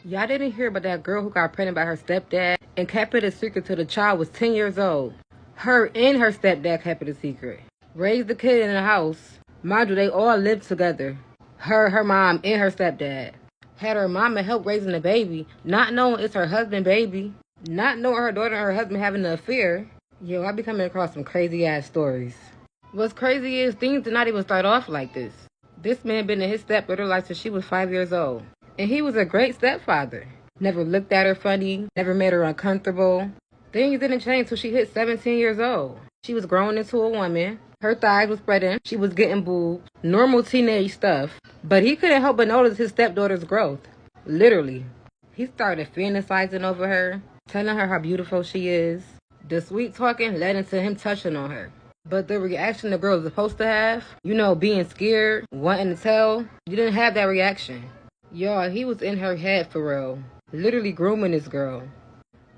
Y'all didn't hear about that girl who got pregnant by her stepdad and kept it a secret till the child was 10 years old. Her and her stepdad kept it a secret. Raised the kid in the house. Mind you, they all lived together. Her mom, and her stepdad. Had her mama help raising the baby, not knowing it's her husband baby. Not knowing her daughter and her husband having an affair. Yo, I be coming across some crazy ass stories. What's crazy is things did not even start off like this. This man been in his stepdaughter's life since she was 5 years old. And he was a great stepfather. Never looked at her funny, never made her uncomfortable. Things didn't change till she hit 17 years old. She was growing into a woman. Her thighs was spreading. She was getting boobs. Normal teenage stuff. But he couldn't help but notice his stepdaughter's growth. Literally. He started fantasizing over her, telling her how beautiful she is. The sweet talking led into him touching on her. But the reaction the girl was supposed to have, being scared, wanting to tell, you didn't have that reaction. Y'all, he was in her head for real. Literally grooming this girl.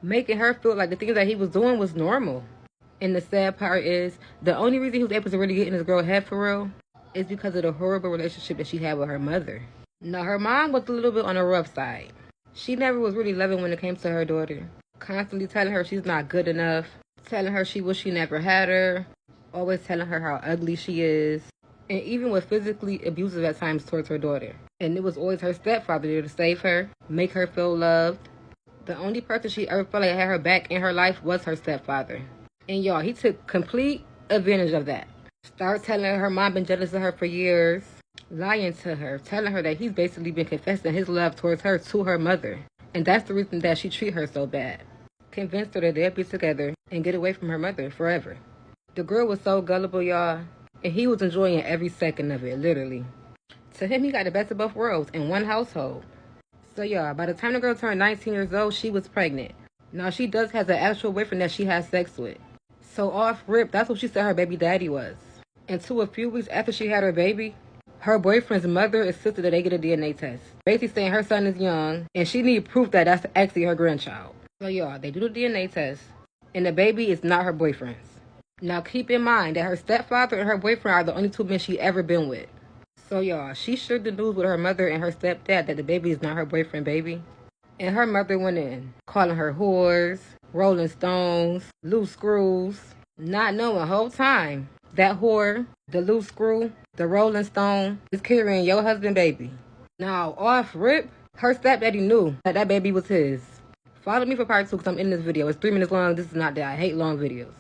Making her feel like the things that he was doing was normal. And the sad part is, the only reason he was able to really get in this girl's head for real is because of the horrible relationship that she had with her mother. Now, her mom was a little bit on the rough side. She never was really loving when it came to her daughter. Constantly telling her she's not good enough. Telling her she wish she never had her. Always telling her how ugly she is. And even was physically abusive at times towards her daughter. And it was always her stepfather there to save her, make her feel loved. The only person she ever felt like had her back in her life was her stepfather. And y'all, he took complete advantage of that. Started telling her mom been jealous of her for years. Lying to her, telling her that he's basically been confessing his love towards her to her mother. And that's the reason that she treat her so bad. Convinced her that they'll be together and get away from her mother forever. The girl was so gullible, y'all. And he was enjoying every second of it, literally. To him, he got the best of both worlds in one household. So, y'all, by the time the girl turned 19 years old, she was pregnant. Now, she does have an actual boyfriend that she has sex with. So, off rip, that's what she said her baby daddy was. Until a few weeks after she had her baby, her boyfriend's mother insisted that they get a DNA test. Basically saying her son is young, and she need proof that that's actually her grandchild. So, y'all, they do the DNA test, and the baby is not her boyfriend's. Now, keep in mind that her stepfather and her boyfriend are the only two men she ever been with. So, y'all, she shared the news with her mother and her stepdad that the baby is not her boyfriend baby. And her mother went in, calling her whores, rolling stones, loose screws, not knowing the whole time that whore, the loose screw, the rolling stone is carrying your husband baby. Now, off rip, her stepdaddy knew that that baby was his. Follow me for part 2 because I'm in this video. It's 3 minutes long. This is not that. I hate long videos.